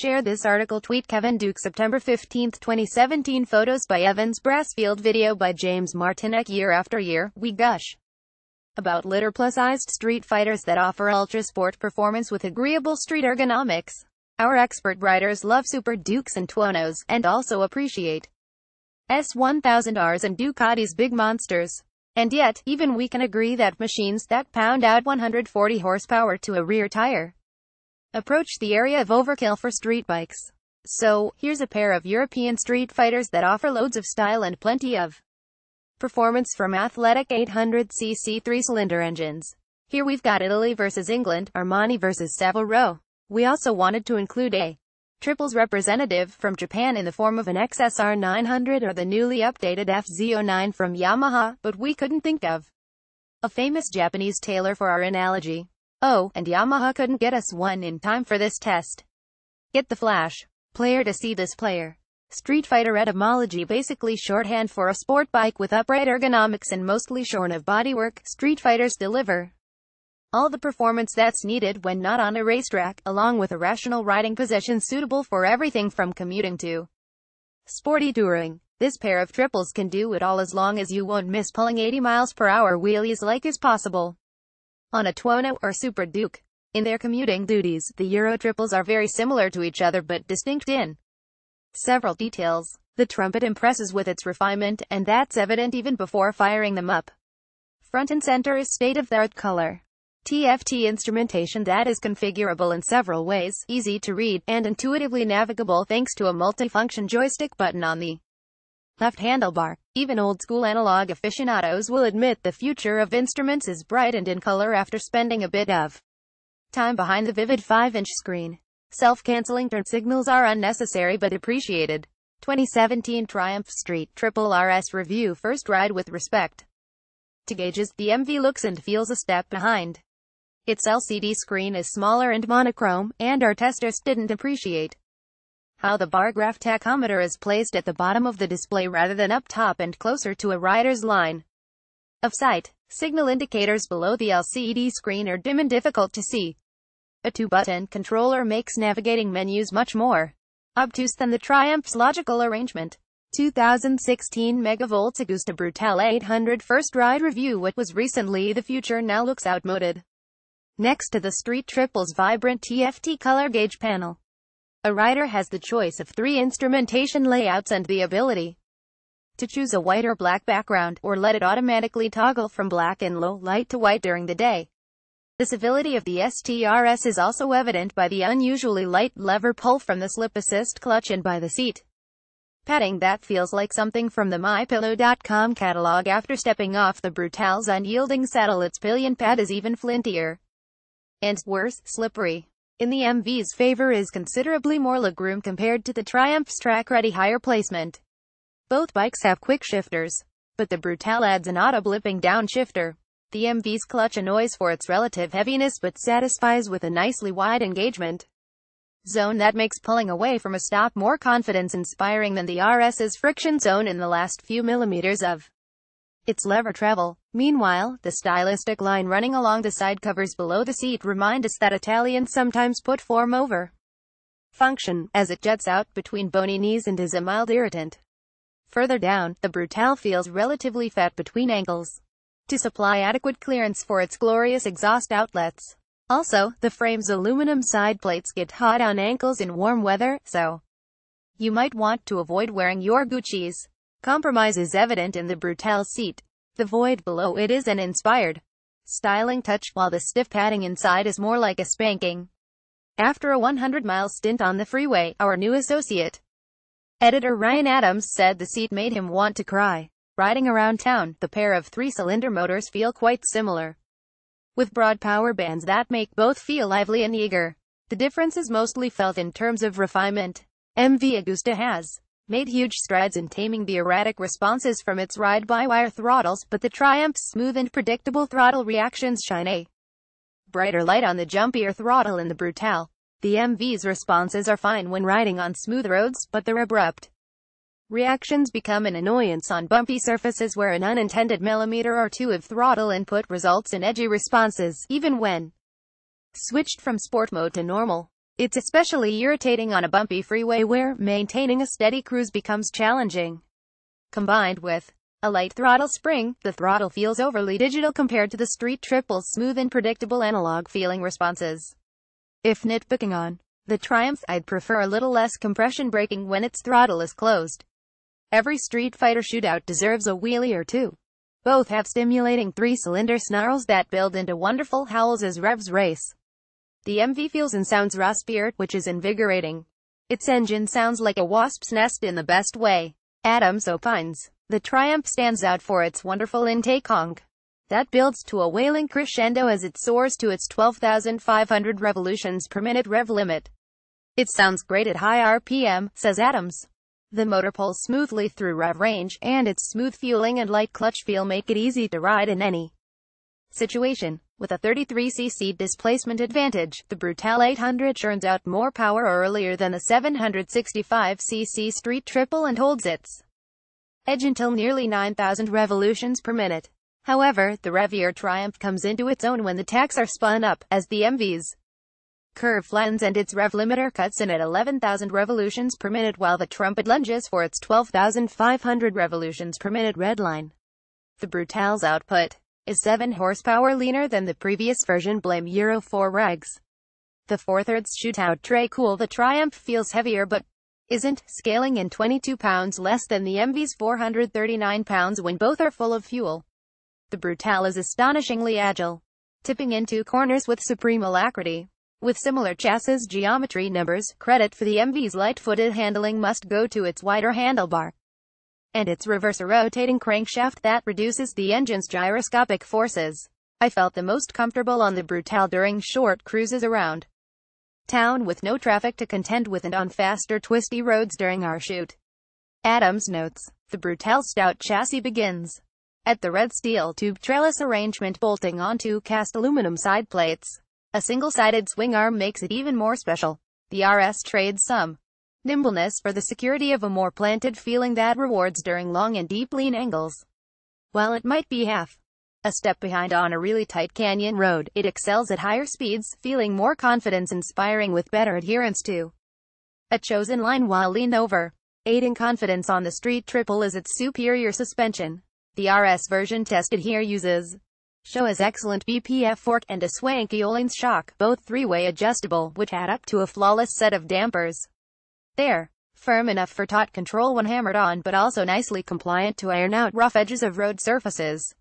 Share this article. Tweet Kevin Duke September 15, 2017. Photos by Evans Brassfield. Video by James Martinek. Year after year, we gush about litter plus-sized street fighters that offer ultra-sport performance with agreeable street ergonomics. Our expert riders love Super Dukes and Tuonos, and also appreciate S1000Rs and Ducati's big monsters. And yet, even we can agree that machines that pound out 140 horsepower to a rear tire approach the area of overkill for street bikes. So, here's a pair of European street fighters that offer loads of style and plenty of performance from athletic 800cc 3-cylinder engines. Here we've got Italy versus England, Armani versus Savile Row. We also wanted to include a triples representative from Japan in the form of an XSR 900 or the newly updated FZ09 from Yamaha, but we couldn't think of a famous Japanese tailor for our analogy. Oh, and Yamaha couldn't get us one in time for this test. Get the flash player to see this player. Street Fighter etymology, basically shorthand for a sport bike with upright ergonomics and mostly shorn of bodywork. Street Fighters deliver all the performance that's needed when not on a racetrack, along with a rational riding position suitable for everything from commuting to sporty touring. This pair of triples can do it all as long as you won't miss pulling 80 miles per hour wheelies like is possible on a Tuono or Super Duke. In their commuting duties, the Euro triples are very similar to each other but distinct in several details. The trumpet impresses with its refinement, and that's evident even before firing them up. Front and center is state-of-the-art color TFT instrumentation that is configurable in several ways, easy to read, and intuitively navigable thanks to a multifunction joystick button on the left handlebar. Even old-school analog aficionados will admit the future of instruments is bright and in color after spending a bit of time behind the vivid 5-inch screen. Self-canceling turn signals are unnecessary but appreciated. 2017 Triumph Street Triple RS Review. First ride with respect to gauges, the MV looks and feels a step behind. Its LCD screen is smaller and monochrome, and our testers didn't appreciate how the bar graph tachometer is placed at the bottom of the display rather than up top and closer to a rider's line of sight. Signal indicators below the LCD screen are dim and difficult to see. A 2-button controller makes navigating menus much more obtuse than the Triumph's logical arrangement. 2016 Megavolts Agusta Brutale 800 First ride review. What was recently the future now looks outmoded next to the Street Triple's vibrant TFT color gauge panel. A rider has the choice of 3 instrumentation layouts and the ability to choose a white or black background, or let it automatically toggle from black and low light to white during the day. The civility of the STRS is also evident by the unusually light lever pull from the slip assist clutch and by the seat padding that feels like something from the MyPillow.com catalog. After stepping off the Brutale's unyielding saddle, its pillion pad is even flintier and, worse, slippery. In the MV's favor is considerably more legroom compared to the Triumph's track-ready higher placement. Both bikes have quick shifters, but the Brutale adds an auto-blipping downshifter. The MV's clutch annoys for its relative heaviness but satisfies with a nicely wide engagement zone that makes pulling away from a stop more confidence-inspiring than the RS's friction zone in the last few millimeters of its lever travel. Meanwhile, the stylistic line running along the side covers below the seat remind us that Italians sometimes put form over function, as it juts out between bony knees and is a mild irritant. Further down, the Brutale feels relatively fat between ankles to supply adequate clearance for its glorious exhaust outlets. Also, the frame's aluminum side plates get hot on ankles in warm weather, so you might want to avoid wearing your Gucci's. Compromise is evident in the Brutale seat. The void below it is an inspired styling touch, while the stiff padding inside is more like a spanking. After a 100-mile stint on the freeway, our new associate editor Ryan Adams said the seat made him want to cry. Riding around town, the pair of 3-cylinder motors feel quite similar, with broad power bands that make both feel lively and eager. The difference is mostly felt in terms of refinement. MV Agusta has made huge strides in taming the erratic responses from its ride-by-wire throttles, but the Triumph's smooth and predictable throttle reactions shine a brighter light on the jumpier throttle in the Brutale. The MV's responses are fine when riding on smooth roads, but their abrupt reactions become an annoyance on bumpy surfaces where an unintended millimeter or two of throttle input results in edgy responses, even when switched from sport mode to normal. It's especially irritating on a bumpy freeway where maintaining a steady cruise becomes challenging. Combined with a light throttle spring, the throttle feels overly digital compared to the Street Triple's smooth and predictable analog feeling responses. If nitpicking on the Triumph, I'd prefer a little less compression braking when its throttle is closed. Every Street Fighter shootout deserves a wheelie or two. Both have stimulating three-cylinder snarls that build into wonderful howls as revs race. The MV feels and sounds raspier, which is invigorating. Its engine sounds like a wasp's nest in the best way. Adams opines, the Triumph stands out for its wonderful intake honk that builds to a wailing crescendo as it soars to its 12,500 revolutions per minute rev limit. It sounds great at high RPM, says Adams. The motor pulls smoothly through rev range, and its smooth fueling and light clutch feel make it easy to ride in any situation. With a 33cc displacement advantage, the Brutale 800 churns out more power earlier than the 765cc Street Triple and holds its edge until nearly 9,000 revolutions per minute. However, the revier Triumph comes into its own when the tacks are spun up, as the MV's curve flattens and its rev limiter cuts in at 11,000 revolutions per minute while the trumpet lunges for its 12,500 revolutions per minute redline. The Brutale's output is 7 horsepower leaner than the previous version, blame Euro 4 regs. The 4/3 shootout tray cool, the Triumph feels heavier but isn't, scaling in 22 pounds less than the MV's 439 pounds when both are full of fuel. The Brutale is astonishingly agile, tipping into corners with supreme alacrity. With similar chassis geometry numbers, credit for the MV's light-footed handling must go to its wider handlebar and its reverse rotating crankshaft that reduces the engine's gyroscopic forces. I felt the most comfortable on the Brutale during short cruises around town with no traffic to contend with and on faster twisty roads during our shoot. Adams notes, the Brutale stout chassis begins at the red steel tube trellis arrangement bolting onto cast aluminum side plates. A single-sided swing arm makes it even more special. The RS trades some nimbleness for the security of a more planted feeling that rewards during long and deep lean angles. While it might be half a step behind on a really tight canyon road, it excels at higher speeds, feeling more confidence-inspiring with better adherence to a chosen line while leaned over. Aiding confidence on the Street Triple is its superior suspension. The RS version tested here uses Showa's excellent BPF fork and a swanky Öhlins shock, both three-way adjustable, which add up to a flawless set of dampers. They're firm enough for taut control when hammered on, but also nicely compliant to iron out rough edges of road surfaces.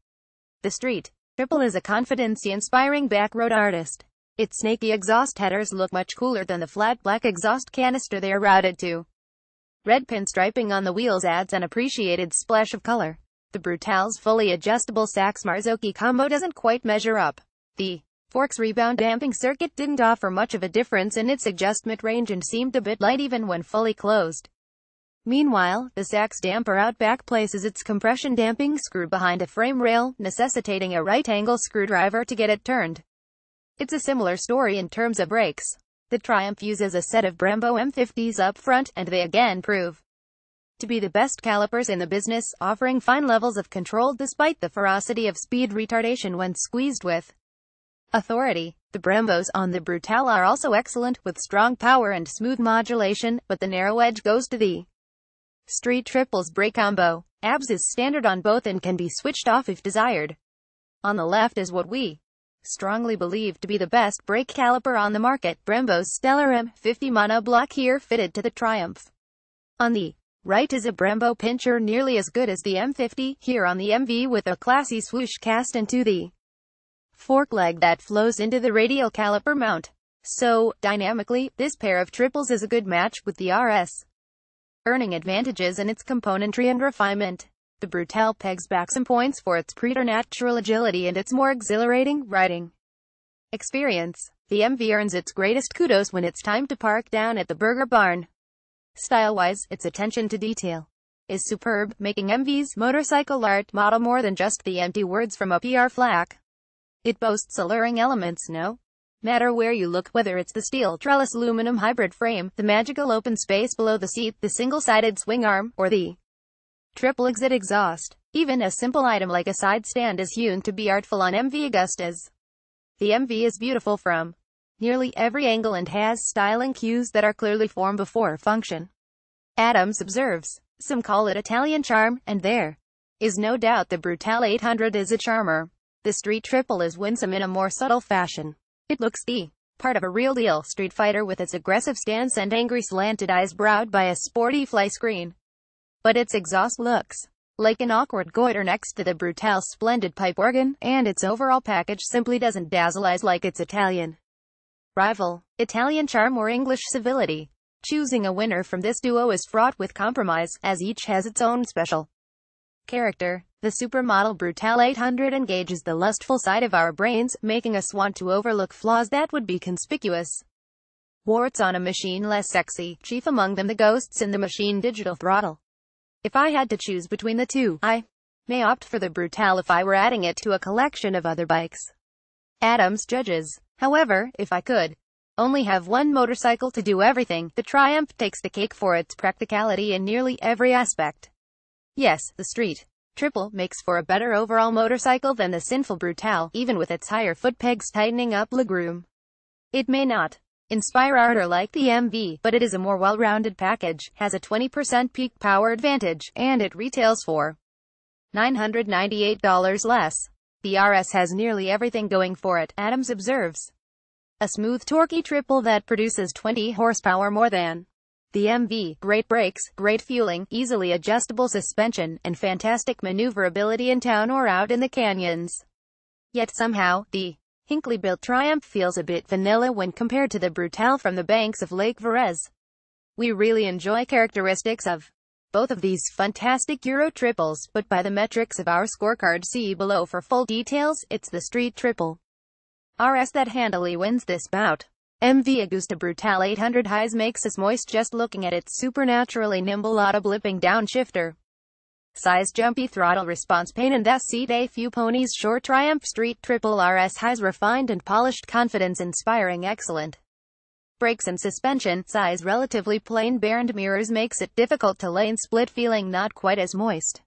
The Street Triple is a confidence-inspiring backroad artist. Its snaky exhaust headers look much cooler than the flat black exhaust canister they are routed to. Red pinstriping on the wheels adds an appreciated splash of color. The Brutale's fully adjustable Sachs-Marzocchi combo doesn't quite measure up. The fork's rebound damping circuit didn't offer much of a difference in its adjustment range and seemed a bit light even when fully closed. Meanwhile, the Sachs damper out back places its compression damping screw behind a frame rail, necessitating a right-angle screwdriver to get it turned. It's a similar story in terms of brakes. The Triumph uses a set of Brembo M50s up front, and they again prove to be the best calipers in the business, offering fine levels of control despite the ferocity of speed retardation when squeezed with authority. The Brembos on the Brutale are also excellent, with strong power and smooth modulation, but the narrow edge goes to the Street Triple's brake combo. ABS is standard on both and can be switched off if desired. On the left is what we strongly believe to be the best brake caliper on the market, Brembo's stellar M50 monoblock here fitted to the Triumph. On the right is a Brembo pincher nearly as good as the M50, here on the MV with a classy swoosh cast into the fork leg that flows into the radial caliper mount. So, dynamically, this pair of triples is a good match with the RS, earning advantages in its componentry and refinement. The Brutale pegs back some points for its preternatural agility and its more exhilarating riding experience. The MV earns its greatest kudos when it's time to park down at the Burger Barn. Style-wise, its attention to detail is superb, making MV's motorcycle art model more than just the empty words from a PR flack. It boasts alluring elements no matter where you look, whether it's the steel trellis aluminum hybrid frame, the magical open space below the seat, the single-sided swing arm, or the triple exit exhaust. Even a simple item like a side stand is hewn to be artful on MV Augustas. The MV is beautiful from nearly every angle and has styling cues that are clearly form before function. Adams observes, some call it Italian charm, and there is no doubt the Brutale 800 is a charmer. The Street Triple is winsome in a more subtle fashion. It looks the part of a real deal street fighter with its aggressive stance and angry slanted eyes browed by a sporty fly screen. But its exhaust looks like an awkward goiter next to the Brutale's splendid pipe organ, and its overall package simply doesn't dazzle eyes like its Italian rival. Italian charm or English civility. Choosing a winner from this duo is fraught with compromise, as each has its own special character. The supermodel Brutale 800 engages the lustful side of our brains, making us want to overlook flaws that would be conspicuous warts on a machine less sexy, chief among them the ghosts in the machine digital throttle. If I had to choose between the two, I may opt for the Brutale if I were adding it to a collection of other bikes. Adams judges. However, if I could only have one motorcycle to do everything, the Triumph takes the cake for its practicality in nearly every aspect. Yes, the Street Triple makes for a better overall motorcycle than the sinful Brutale, even with its higher foot pegs tightening up legroom. It may not inspire ardor like the MV, but it is a more well-rounded package, has a 20% peak power advantage, and it retails for $998 less. The RS has nearly everything going for it, Adams observes. A smooth, torquey triple that produces 20 horsepower more than the MV, great brakes, great fueling, easily adjustable suspension, and fantastic maneuverability in town or out in the canyons. Yet somehow, the Hinkley-built Triumph feels a bit vanilla when compared to the Brutale from the banks of Lake Verez. We really enjoy characteristics of both of these fantastic Euro triples, but by the metrics of our scorecard see below for full details, it's the Street Triple RS that handily wins this bout. MV Agusta Brutale 800 highs makes us moist just looking at its supernaturally nimble auto-blipping downshifter. Size jumpy throttle response pain and thus seat a few ponies short. Triumph Street Triple RS highs refined and polished confidence inspiring excellent brakes and suspension. Size relatively plain bare and mirrors makes it difficult to lane split feeling not quite as moist.